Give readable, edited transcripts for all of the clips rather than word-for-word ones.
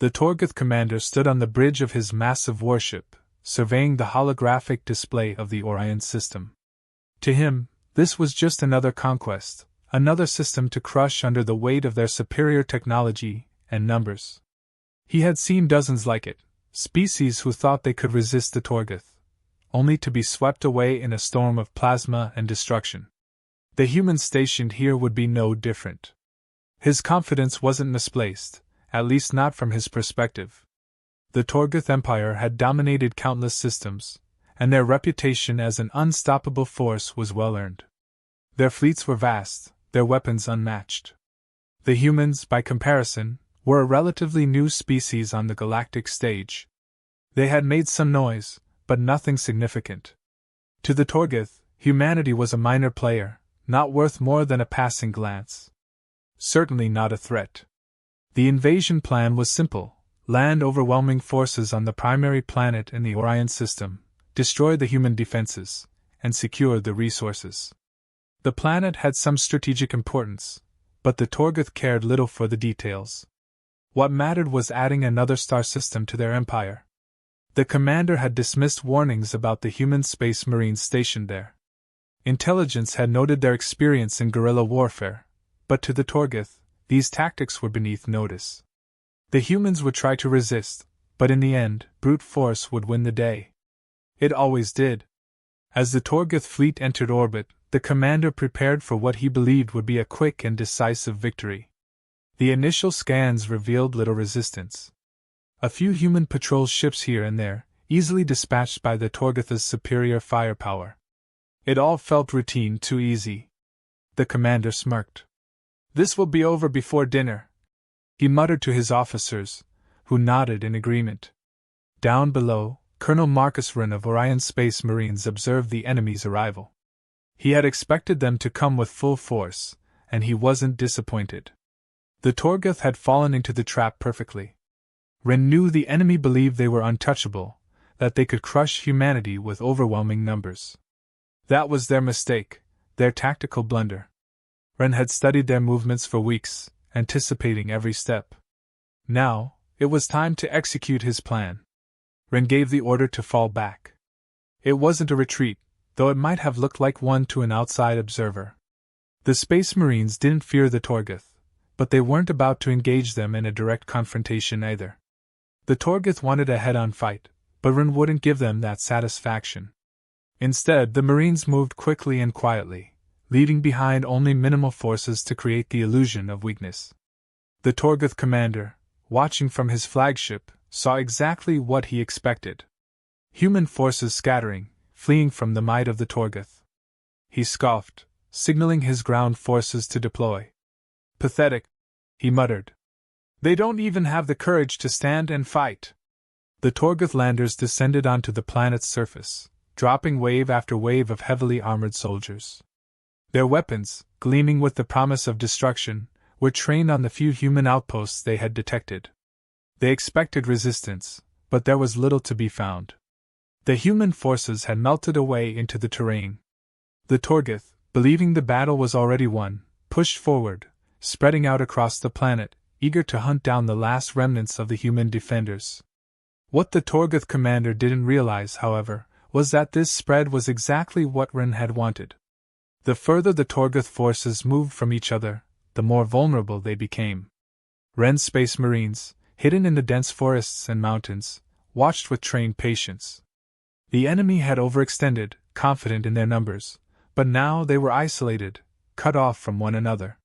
The Torgoth commander stood on the bridge of his massive warship, surveying the holographic display of the Orion system. To him, this was just another conquest, another system to crush under the weight of their superior technology and numbers. He had seen dozens like it, species who thought they could resist the Torgoth, only to be swept away in a storm of plasma and destruction. The humans stationed here would be no different. His confidence wasn't misplaced, at least not from his perspective. The Torgoth Empire had dominated countless systems, and their reputation as an unstoppable force was well earned. Their fleets were vast, their weapons unmatched. The humans, by comparison, were a relatively new species on the galactic stage. They had made some noise, but nothing significant. To the Torgoth, humanity was a minor player, not worth more than a passing glance. Certainly not a threat. The invasion plan was simple: land overwhelming forces on the primary planet in the Orion system, destroy the human defenses, and secure the resources. The planet had some strategic importance, but the Torgoth cared little for the details. What mattered was adding another star system to their empire. The commander had dismissed warnings about the human space marines stationed there. Intelligence had noted their experience in guerrilla warfare, but to the Torgoth, these tactics were beneath notice. The humans would try to resist, but in the end, brute force would win the day. It always did. As the Torgoth fleet entered orbit, the commander prepared for what he believed would be a quick and decisive victory. The initial scans revealed little resistance. A few human patrol ships here and there, easily dispatched by the Torgoth's superior firepower. It all felt routine, too easy. The commander smirked. "This will be over before dinner," he muttered to his officers, who nodded in agreement. Down below, Colonel Marcus Wren of Orion Space Marines observed the enemy's arrival. He had expected them to come with full force, and he wasn't disappointed. The Torgoth had fallen into the trap perfectly. Wren knew the enemy believed they were untouchable, that they could crush humanity with overwhelming numbers. That was their mistake, their tactical blunder. Wren had studied their movements for weeks, anticipating every step. Now, it was time to execute his plan. Wren gave the order to fall back. It wasn't a retreat, though it might have looked like one to an outside observer. The Space Marines didn't fear the Torgoth, but they weren't about to engage them in a direct confrontation either. The Torgoth wanted a head-on fight, but Wren wouldn't give them that satisfaction. Instead, the Marines moved quickly and quietly, leaving behind only minimal forces to create the illusion of weakness. The Torgoth commander, watching from his flagship, saw exactly what he expected. Human forces scattering, fleeing from the might of the Torgoth. He scoffed, signaling his ground forces to deploy. "Pathetic," he muttered. "They don't even have the courage to stand and fight." The Torgoth landers descended onto the planet's surface, dropping wave after wave of heavily armored soldiers. Their weapons, gleaming with the promise of destruction, were trained on the few human outposts they had detected. They expected resistance, but there was little to be found. The human forces had melted away into the terrain. The Torgoth, believing the battle was already won, pushed forward, spreading out across the planet, eager to hunt down the last remnants of the human defenders. What the Torgoth commander didn't realize, however, was that this spread was exactly what Wren had wanted. The further the Torgoth forces moved from each other, the more vulnerable they became. Wren's Space Marines, hidden in the dense forests and mountains, watched with trained patience. The enemy had overextended, confident in their numbers, but now they were isolated, cut off from one another.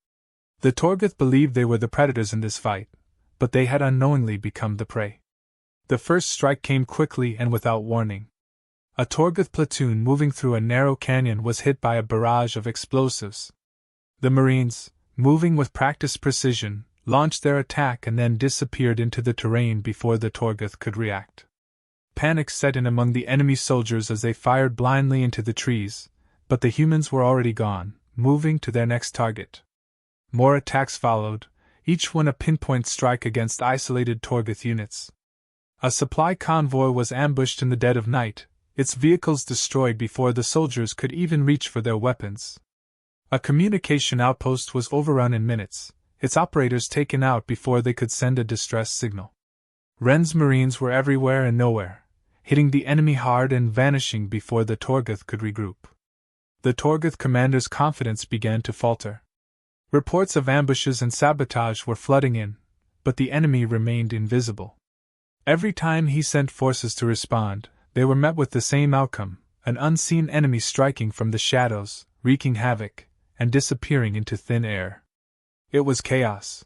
The Torgoth believed they were the predators in this fight, but they had unknowingly become the prey. The first strike came quickly and without warning. A Torgoth platoon moving through a narrow canyon was hit by a barrage of explosives. The Marines, moving with practiced precision, launched their attack and then disappeared into the terrain before the Torgoth could react. Panic set in among the enemy soldiers as they fired blindly into the trees, but the humans were already gone, moving to their next target. More attacks followed, each one a pinpoint strike against isolated Torgoth units. A supply convoy was ambushed in the dead of night, its vehicles destroyed before the soldiers could even reach for their weapons. A communication outpost was overrun in minutes, its operators taken out before they could send a distress signal. Ren's Marines were everywhere and nowhere, hitting the enemy hard and vanishing before the Torgoth could regroup. The Torgoth commander's confidence began to falter. Reports of ambushes and sabotage were flooding in, but the enemy remained invisible. Every time he sent forces to respond, they were met with the same outcome: an unseen enemy striking from the shadows, wreaking havoc, and disappearing into thin air. It was chaos.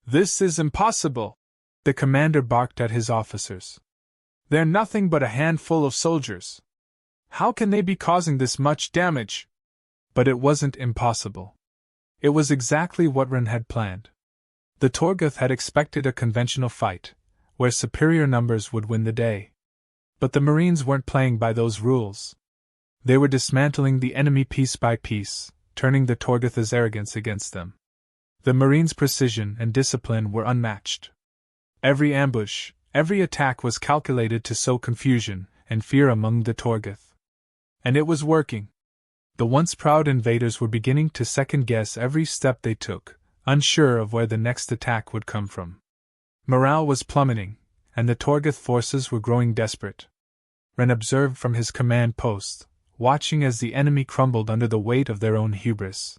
"This is impossible," the commander barked at his officers. "They're nothing but a handful of soldiers. How can they be causing this much damage?" But it wasn't impossible. It was exactly what Ren had planned. The Torgoth had expected a conventional fight, where superior numbers would win the day. But the Marines weren't playing by those rules. They were dismantling the enemy piece by piece, turning the Torgoth's arrogance against them. The Marines' precision and discipline were unmatched. Every ambush, every attack was calculated to sow confusion and fear among the Torgoth. And it was working. The once proud invaders were beginning to second-guess every step they took, unsure of where the next attack would come from. Morale was plummeting, and the Torgoth forces were growing desperate. Ren observed from his command post, watching as the enemy crumbled under the weight of their own hubris.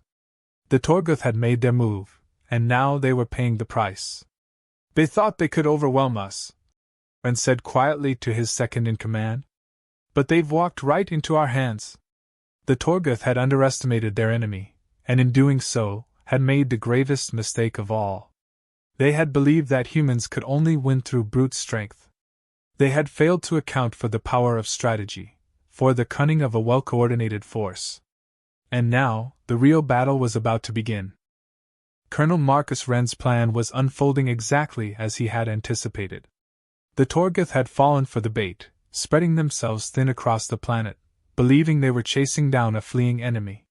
The Torgoth had made their move, and now they were paying the price. "They thought they could overwhelm us," Ren said quietly to his second-in-command. "But they've walked right into our hands." The Torgoth had underestimated their enemy, and in doing so, had made the gravest mistake of all. They had believed that humans could only win through brute strength. They had failed to account for the power of strategy, for the cunning of a well-coordinated force. And now, the real battle was about to begin. Colonel Marcus Ren's plan was unfolding exactly as he had anticipated. The Torgoth had fallen for the bait, spreading themselves thin across the planet, believing they were chasing down a fleeing enemy.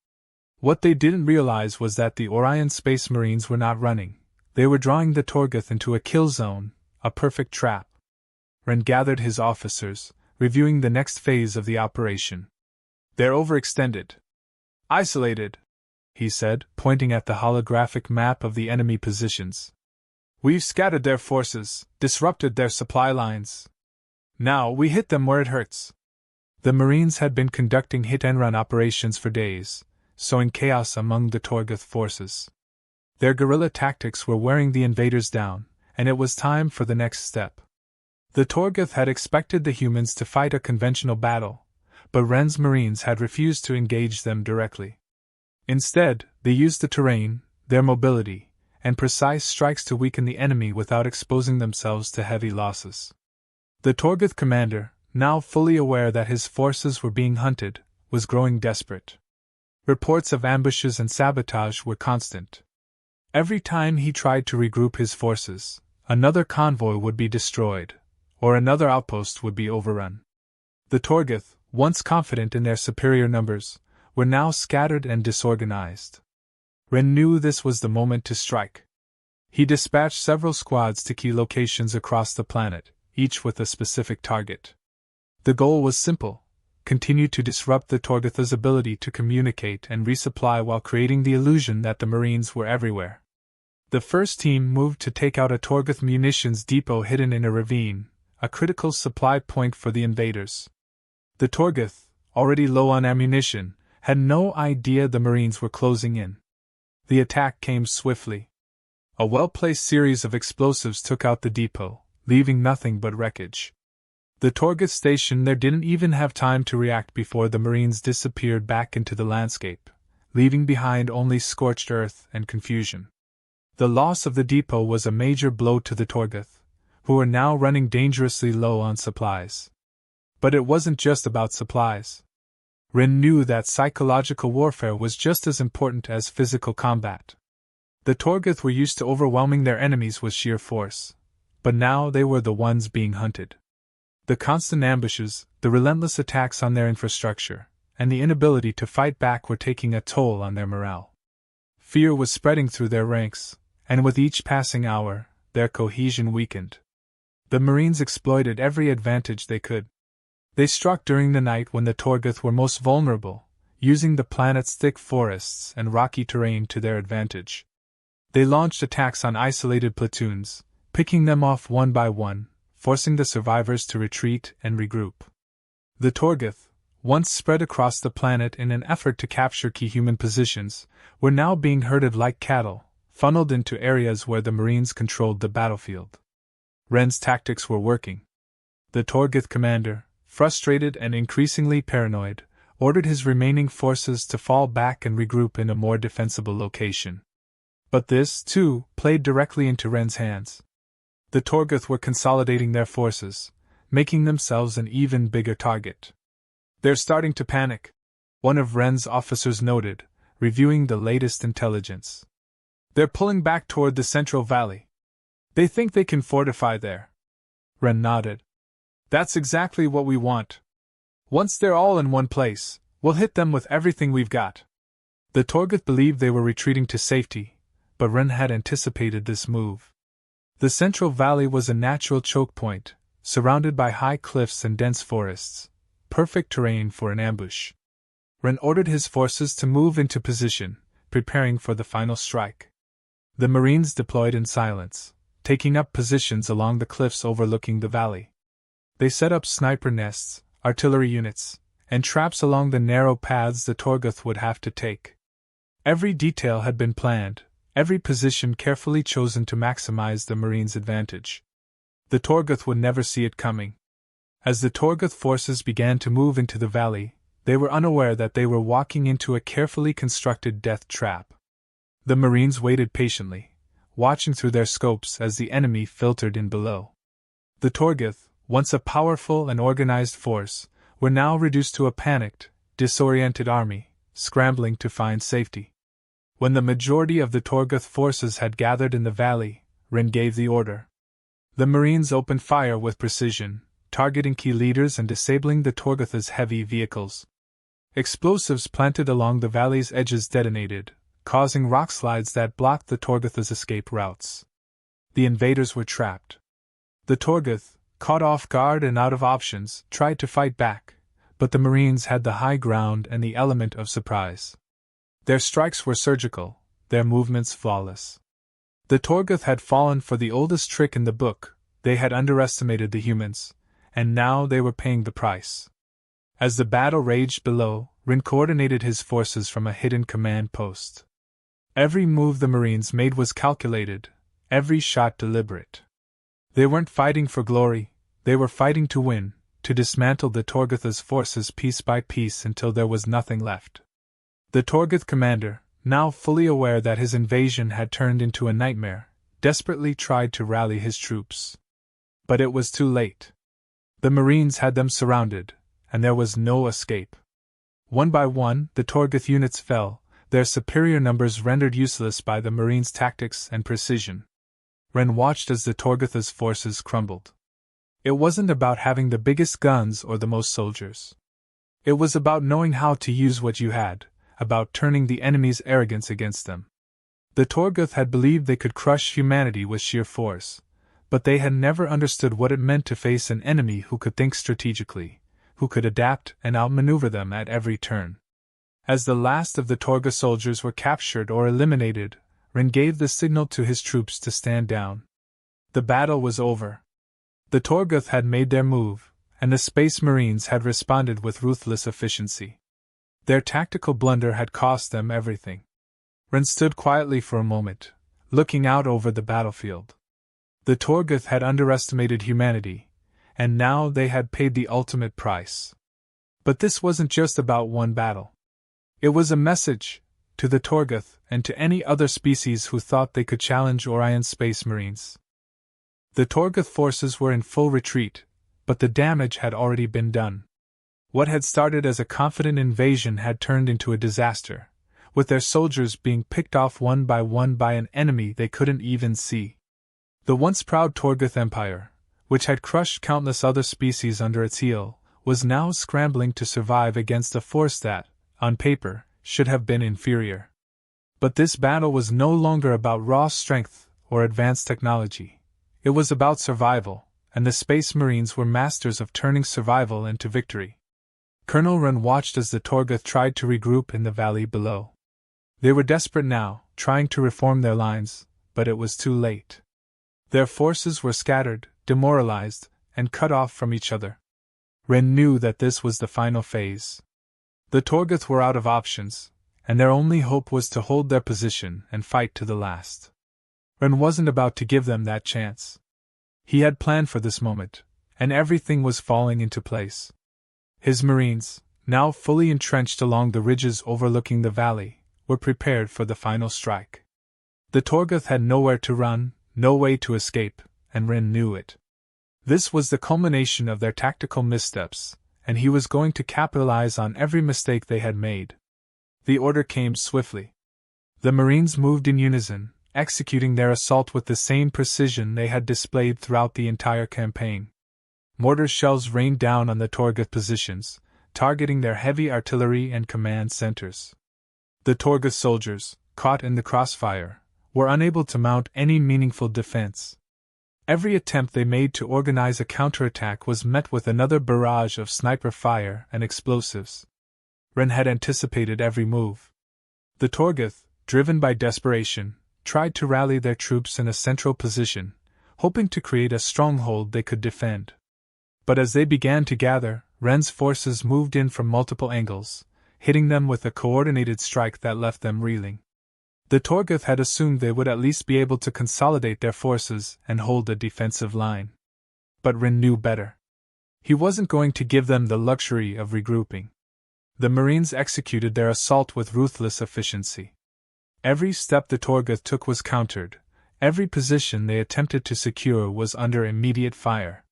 What they didn't realize was that the Orion Space Marines were not running. They were drawing the Torgoth into a kill zone, a perfect trap. Ren gathered his officers, reviewing the next phase of the operation. "They're overextended. Isolated," he said, pointing at the holographic map of the enemy positions. "We've scattered their forces, disrupted their supply lines. Now we hit them where it hurts." The Marines had been conducting hit-and-run operations for days, sowing chaos among the Torgoth forces. Their guerrilla tactics were wearing the invaders down, and it was time for the next step. The Torgoth had expected the humans to fight a conventional battle, but Ren's Marines had refused to engage them directly. Instead, they used the terrain, their mobility, and precise strikes to weaken the enemy without exposing themselves to heavy losses. The Torgoth commander, now fully aware that his forces were being hunted, was growing desperate. Reports of ambushes and sabotage were constant. Every time he tried to regroup his forces, another convoy would be destroyed, or another outpost would be overrun. The Torgoth, once confident in their superior numbers, were now scattered and disorganized. Ren knew this was the moment to strike. He dispatched several squads to key locations across the planet, each with a specific target. The goal was simple: continue to disrupt the Torgoth's ability to communicate and resupply while creating the illusion that the Marines were everywhere. The first team moved to take out a Torgoth munitions depot hidden in a ravine, a critical supply point for the invaders. The Torgoth, already low on ammunition, had no idea the Marines were closing in. The attack came swiftly. A well-placed series of explosives took out the depot, leaving nothing but wreckage. The Torgoth station there didn't even have time to react before the Marines disappeared back into the landscape, leaving behind only scorched earth and confusion. The loss of the depot was a major blow to the Torgoth, who were now running dangerously low on supplies. But it wasn't just about supplies. Ren knew that psychological warfare was just as important as physical combat. The Torgoth were used to overwhelming their enemies with sheer force, but now they were the ones being hunted. The constant ambushes, the relentless attacks on their infrastructure, and the inability to fight back were taking a toll on their morale. Fear was spreading through their ranks, and with each passing hour, their cohesion weakened. The Marines exploited every advantage they could. They struck during the night when the Torgoth were most vulnerable, using the planet's thick forests and rocky terrain to their advantage. They launched attacks on isolated platoons, picking them off one by one, forcing the survivors to retreat and regroup. The Torgoth, once spread across the planet in an effort to capture key human positions, were now being herded like cattle, funneled into areas where the Marines controlled the battlefield. Ren's tactics were working. The Torgoth commander, frustrated and increasingly paranoid, ordered his remaining forces to fall back and regroup in a more defensible location. But this, too, played directly into Ren's hands. The Torgoth were consolidating their forces, making themselves an even bigger target. "They're starting to panic," one of Ren's officers noted, reviewing the latest intelligence. "They're pulling back toward the Central Valley. They think they can fortify there." Ren nodded. "That's exactly what we want. Once they're all in one place, we'll hit them with everything we've got." The Torgoth believed they were retreating to safety, but Ren had anticipated this move. The Central Valley was a natural choke point, surrounded by high cliffs and dense forests, perfect terrain for an ambush. Ren ordered his forces to move into position, preparing for the final strike. The Marines deployed in silence, taking up positions along the cliffs overlooking the valley. They set up sniper nests, artillery units, and traps along the narrow paths the Torgoth would have to take. Every detail had been planned, every position carefully chosen to maximize the Marines' advantage. The Torgoth would never see it coming. As the Torgoth forces began to move into the valley, they were unaware that they were walking into a carefully constructed death trap. The Marines waited patiently, watching through their scopes as the enemy filtered in below. The Torgoth, once a powerful and organized force, were now reduced to a panicked, disoriented army, scrambling to find safety. When the majority of the Torgoth forces had gathered in the valley, Ren gave the order. The Marines opened fire with precision, targeting key leaders and disabling the Torgoth's heavy vehicles. Explosives planted along the valley's edges detonated, causing rockslides that blocked the Torgoth's escape routes. The invaders were trapped. The Torgoth, caught off guard and out of options, tried to fight back, but the Marines had the high ground and the element of surprise. Their strikes were surgical, their movements flawless. The Torgoth had fallen for the oldest trick in the book. They had underestimated the humans, and now they were paying the price. As the battle raged below, Ren coordinated his forces from a hidden command post. Every move the Marines made was calculated, every shot deliberate. They weren't fighting for glory, they were fighting to win, to dismantle the Torgoth's forces piece by piece until there was nothing left. The Torgoth commander, now fully aware that his invasion had turned into a nightmare, desperately tried to rally his troops. But it was too late. The Marines had them surrounded, and there was no escape. One by one, the Torgoth units fell, their superior numbers rendered useless by the Marines' tactics and precision. Ren watched as the Torgoth's forces crumbled. It wasn't about having the biggest guns or the most soldiers. It was about knowing how to use what you had, about turning the enemy's arrogance against them. The Torgoth had believed they could crush humanity with sheer force, but they had never understood what it meant to face an enemy who could think strategically, who could adapt and outmaneuver them at every turn. As the last of the Torgoth soldiers were captured or eliminated, Ren gave the signal to his troops to stand down. The battle was over. The Torgoth had made their move, and the Space Marines had responded with ruthless efficiency. Their tactical blunder had cost them everything. Ren stood quietly for a moment, looking out over the battlefield. The Torgoth had underestimated humanity, and now they had paid the ultimate price. But this wasn't just about one battle. It was a message, to the Torgoth and to any other species who thought they could challenge Orion's Space Marines. The Torgoth forces were in full retreat, but the damage had already been done. What had started as a confident invasion had turned into a disaster, with their soldiers being picked off one by an enemy they couldn't even see. The once proud Torgoth Empire, which had crushed countless other species under its heel, was now scrambling to survive against a force that, on paper, should have been inferior. But this battle was no longer about raw strength or advanced technology. It was about survival, and the Space Marines were masters of turning survival into victory. Colonel Ren watched as the Torgoth tried to regroup in the valley below. They were desperate now, trying to reform their lines, but it was too late. Their forces were scattered, demoralized, and cut off from each other. Ren knew that this was the final phase. The Torgoth were out of options, and their only hope was to hold their position and fight to the last. Ren wasn't about to give them that chance. He had planned for this moment, and everything was falling into place. His Marines, now fully entrenched along the ridges overlooking the valley, were prepared for the final strike. The Torgoth had nowhere to run, no way to escape, and Ren knew it. This was the culmination of their tactical missteps, and he was going to capitalize on every mistake they had made. The order came swiftly. The Marines moved in unison, executing their assault with the same precision they had displayed throughout the entire campaign. Mortar shells rained down on the Torgoth positions, targeting their heavy artillery and command centers. The Torgoth soldiers, caught in the crossfire, were unable to mount any meaningful defense. Every attempt they made to organize a counterattack was met with another barrage of sniper fire and explosives. Ren had anticipated every move. The Torgoth, driven by desperation, tried to rally their troops in a central position, hoping to create a stronghold they could defend. But as they began to gather, Ren's forces moved in from multiple angles, hitting them with a coordinated strike that left them reeling. The Torgoth had assumed they would at least be able to consolidate their forces and hold a defensive line. But Ren knew better. He wasn't going to give them the luxury of regrouping. The Marines executed their assault with ruthless efficiency. Every step the Torgoth took was countered, every position they attempted to secure was under immediate fire.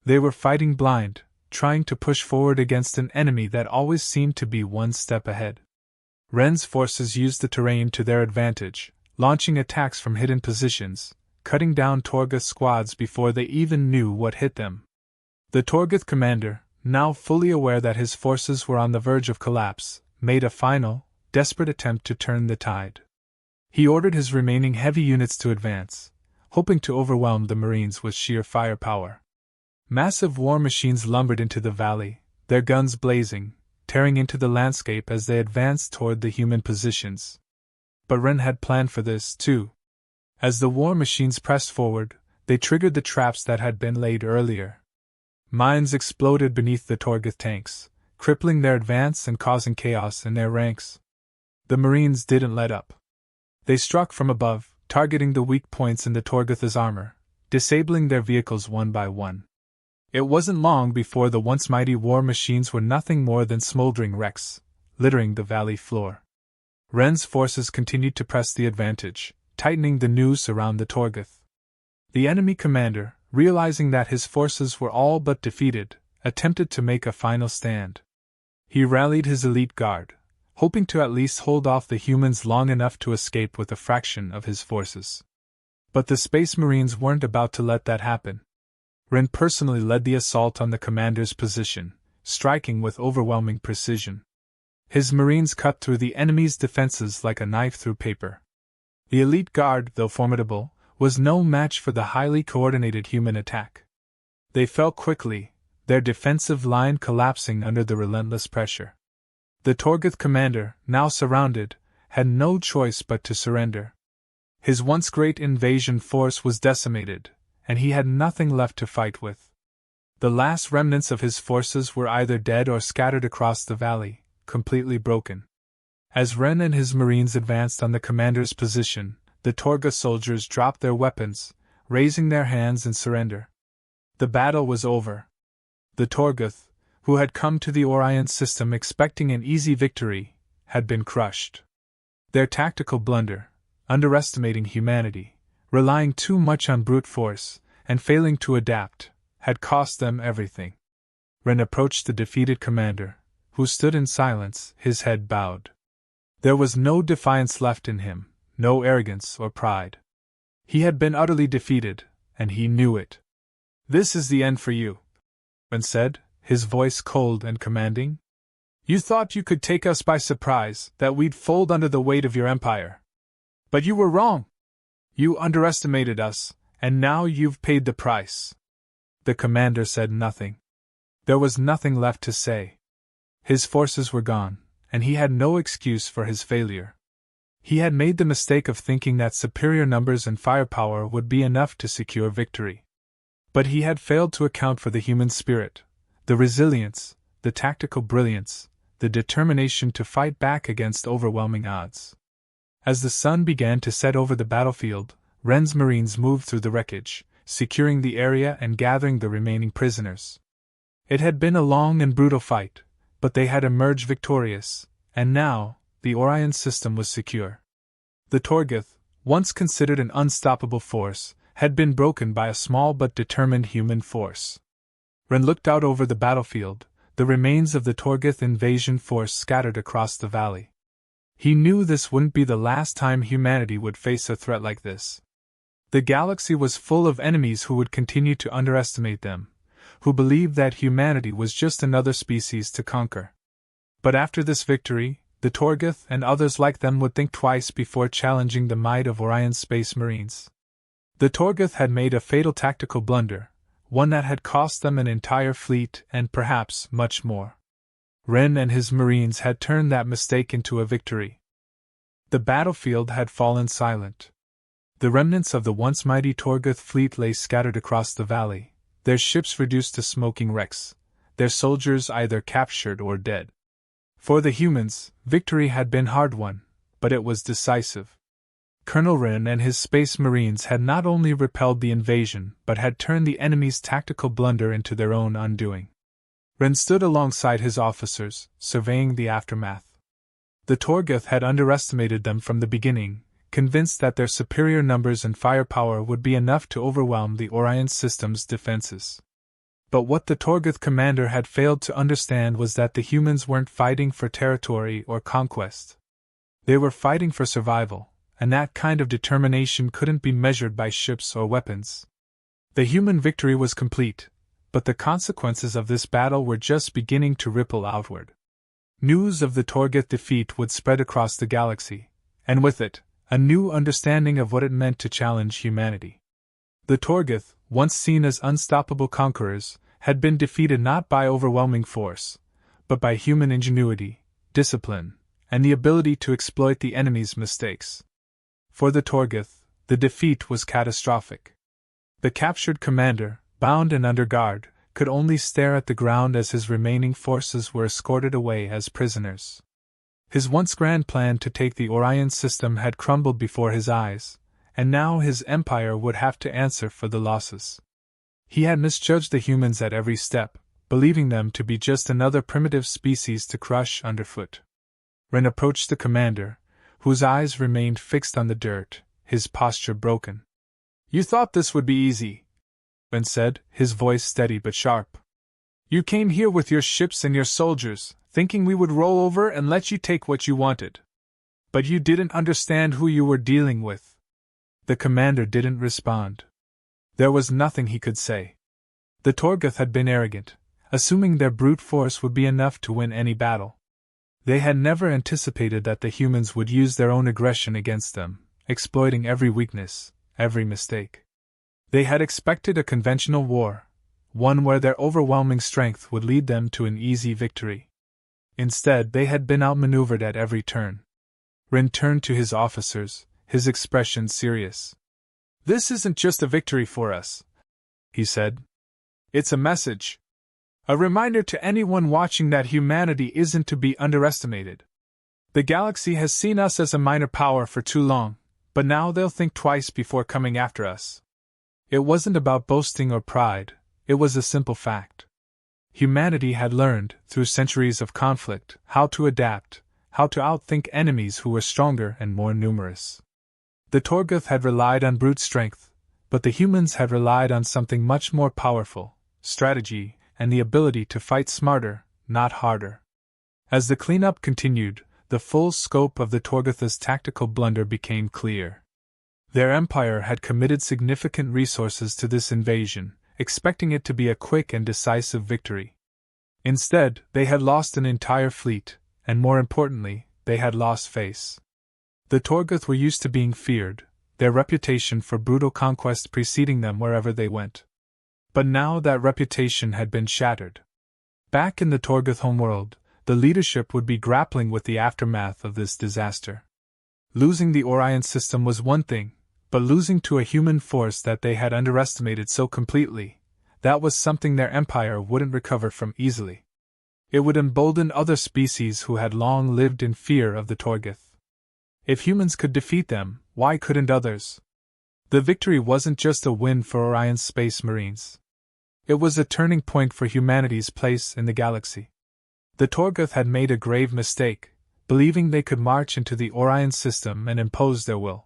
They were fighting blind, trying to push forward against an enemy that always seemed to be one step ahead. Ren's forces used the terrain to their advantage, launching attacks from hidden positions, cutting down Torgoth squads before they even knew what hit them. The Torgoth commander, now fully aware that his forces were on the verge of collapse, made a final, desperate attempt to turn the tide. He ordered his remaining heavy units to advance, hoping to overwhelm the Marines with sheer firepower. Massive war machines lumbered into the valley, their guns blazing, tearing into the landscape as they advanced toward the human positions. But Ren had planned for this, too. As the war machines pressed forward, they triggered the traps that had been laid earlier. Mines exploded beneath the Torgoth tanks, crippling their advance and causing chaos in their ranks. The Marines didn't let up. They struck from above, targeting the weak points in the Torgoth's armor, disabling their vehicles one by one. It wasn't long before the once mighty war machines were nothing more than smoldering wrecks, littering the valley floor. Ren's forces continued to press the advantage, tightening the noose around the Torgoth. The enemy commander, realizing that his forces were all but defeated, attempted to make a final stand. He rallied his elite guard, hoping to at least hold off the humans long enough to escape with a fraction of his forces. But the Space Marines weren't about to let that happen. Ren personally led the assault on the commander's position, striking with overwhelming precision. His Marines cut through the enemy's defenses like a knife through paper. The elite guard, though formidable, was no match for the highly coordinated human attack. They fell quickly, their defensive line collapsing under the relentless pressure. The Torgoth commander, now surrounded, had no choice but to surrender. His once great invasion force was decimated, and he had nothing left to fight with. The last remnants of his forces were either dead or scattered across the valley, completely broken. As Ren and his Marines advanced on the commander's position, the Torgoth soldiers dropped their weapons, raising their hands in surrender. The battle was over. The Torgoth, who had come to the Orion system expecting an easy victory, had been crushed. Their tactical blunder, underestimating humanity, relying too much on brute force, and failing to adapt, had cost them everything. Ren approached the defeated commander, who stood in silence, his head bowed. There was no defiance left in him, no arrogance or pride. He had been utterly defeated, and he knew it. "This is the end for you," Ren said, his voice cold and commanding. "You thought you could take us by surprise, that we'd fold under the weight of your empire. But you were wrong. You underestimated us, and now you've paid the price." The commander said nothing. There was nothing left to say. His forces were gone, and he had no excuse for his failure. He had made the mistake of thinking that superior numbers and firepower would be enough to secure victory. But he had failed to account for the human spirit, the resilience, the tactical brilliance, the determination to fight back against overwhelming odds. As the sun began to set over the battlefield, Ren's Marines moved through the wreckage, securing the area and gathering the remaining prisoners. It had been a long and brutal fight, but they had emerged victorious, and now, the Orion system was secure. The Torgoth, once considered an unstoppable force, had been broken by a small but determined human force. Ren looked out over the battlefield, the remains of the Torgoth invasion force scattered across the valley. He knew this wouldn't be the last time humanity would face a threat like this. The galaxy was full of enemies who would continue to underestimate them, who believed that humanity was just another species to conquer. But after this victory, the Torgoth and others like them would think twice before challenging the might of Orion's space marines. The Torgoth had made a fatal tactical blunder, one that had cost them an entire fleet and perhaps much more. Ren and his marines had turned that mistake into a victory. The battlefield had fallen silent. The remnants of the once mighty Torgoth fleet lay scattered across the valley, their ships reduced to smoking wrecks, their soldiers either captured or dead. For the humans, victory had been hard-won, but it was decisive. Colonel Ren and his space marines had not only repelled the invasion but had turned the enemy's tactical blunder into their own undoing. Ren stood alongside his officers, surveying the aftermath. The Torgoth had underestimated them from the beginning, convinced that their superior numbers and firepower would be enough to overwhelm the Orion system's defenses. But what the Torgoth commander had failed to understand was that the humans weren't fighting for territory or conquest. They were fighting for survival, and that kind of determination couldn't be measured by ships or weapons. The human victory was complete, but the consequences of this battle were just beginning to ripple outward. News of the Torgoth defeat would spread across the galaxy, and with it, a new understanding of what it meant to challenge humanity. The Torgoth, once seen as unstoppable conquerors, had been defeated not by overwhelming force, but by human ingenuity, discipline, and the ability to exploit the enemy's mistakes. For the Torgoth, the defeat was catastrophic. The captured commander, bound and under guard, could only stare at the ground as his remaining forces were escorted away as prisoners. His once grand plan to take the Orion system had crumbled before his eyes, and now his empire would have to answer for the losses. He had misjudged the humans at every step, believing them to be just another primitive species to crush underfoot. Ren approached the commander, whose eyes remained fixed on the dirt, his posture broken. "You thought this would be easy," Ren said, his voice steady but sharp. "You came here with your ships and your soldiers, thinking we would roll over and let you take what you wanted. But you didn't understand who you were dealing with." The commander didn't respond. There was nothing he could say. The Torgoth had been arrogant, assuming their brute force would be enough to win any battle. They had never anticipated that the humans would use their own aggression against them, exploiting every weakness, every mistake. They had expected a conventional war, one where their overwhelming strength would lead them to an easy victory. Instead, they had been outmaneuvered at every turn. Ren turned to his officers, his expression serious. "This isn't just a victory for us," he said. "It's a message. A reminder to anyone watching that humanity isn't to be underestimated. The galaxy has seen us as a minor power for too long, but now they'll think twice before coming after us." It wasn't about boasting or pride, it was a simple fact. Humanity had learned, through centuries of conflict, how to adapt, how to outthink enemies who were stronger and more numerous. The Torgoth had relied on brute strength, but the humans had relied on something much more powerful: strategy, and the ability to fight smarter, not harder. As the cleanup continued, the full scope of the Torgoth's tactical blunder became clear. Their empire had committed significant resources to this invasion, expecting it to be a quick and decisive victory. Instead, they had lost an entire fleet, and more importantly, they had lost face. The Torgoth were used to being feared, their reputation for brutal conquest preceding them wherever they went. But now that reputation had been shattered. Back in the Torgoth homeworld, the leadership would be grappling with the aftermath of this disaster. Losing the Orion system was one thing, but losing to a human force that they had underestimated so completely, that was something their empire wouldn't recover from easily. It would embolden other species who had long lived in fear of the Torgoth. If humans could defeat them, why couldn't others? The victory wasn't just a win for Orion's space marines. It was a turning point for humanity's place in the galaxy. The Torgoth had made a grave mistake, believing they could march into the Orion system and impose their will.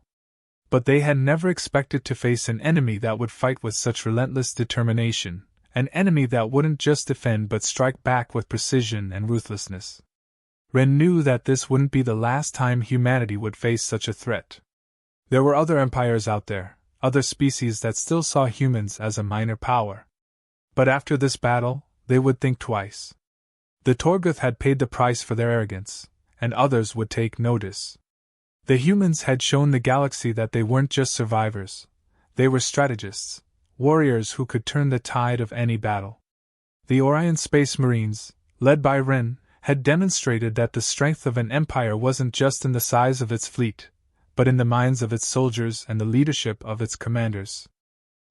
But they had never expected to face an enemy that would fight with such relentless determination, an enemy that wouldn't just defend but strike back with precision and ruthlessness. Ren knew that this wouldn't be the last time humanity would face such a threat. There were other empires out there, other species that still saw humans as a minor power. But after this battle, they would think twice. The Torgoth had paid the price for their arrogance, and others would take notice. The humans had shown the galaxy that they weren't just survivors, they were strategists, warriors who could turn the tide of any battle. The Orion Space Marines, led by Ren, had demonstrated that the strength of an empire wasn't just in the size of its fleet, but in the minds of its soldiers and the leadership of its commanders.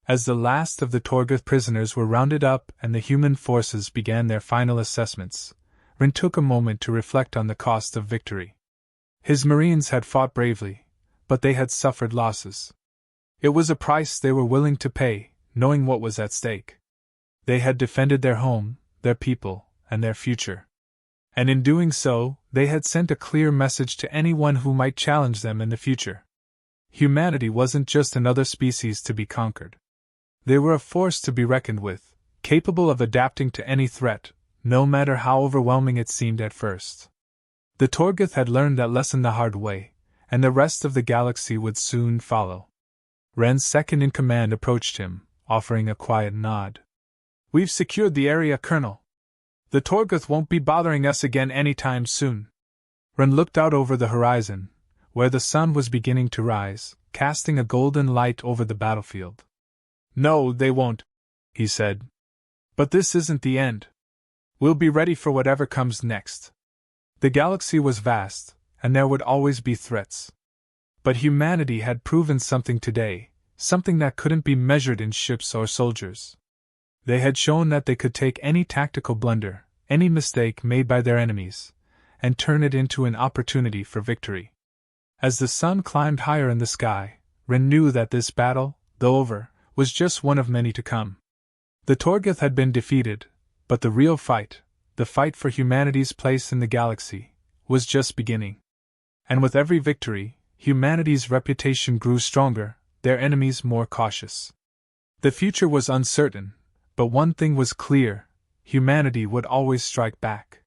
As the last of the Torgoth prisoners were rounded up and the human forces began their final assessments, Ren took a moment to reflect on the cost of victory. His Marines had fought bravely, but they had suffered losses. It was a price they were willing to pay, knowing what was at stake. They had defended their home, their people, and their future. And in doing so, they had sent a clear message to anyone who might challenge them in the future. Humanity wasn't just another species to be conquered. They were a force to be reckoned with, capable of adapting to any threat, no matter how overwhelming it seemed at first. The Torgoth had learned that lesson the hard way, and the rest of the galaxy would soon follow. Ren's second-in-command approached him, offering a quiet nod. "We've secured the area, Colonel. The Torgoth won't be bothering us again anytime soon." Ren looked out over the horizon, where the sun was beginning to rise, casting a golden light over the battlefield. "No, they won't," he said. "But this isn't the end. We'll be ready for whatever comes next." The galaxy was vast, and there would always be threats. But humanity had proven something today, something that couldn't be measured in ships or soldiers. They had shown that they could take any tactical blunder, any mistake made by their enemies, and turn it into an opportunity for victory. As the sun climbed higher in the sky, Ren knew that this battle, though over, was just one of many to come. The Torgoth had been defeated, but the real fight, the fight for humanity's place in the galaxy, was just beginning. And with every victory, humanity's reputation grew stronger, their enemies more cautious. The future was uncertain, but one thing was clear: humanity would always strike back.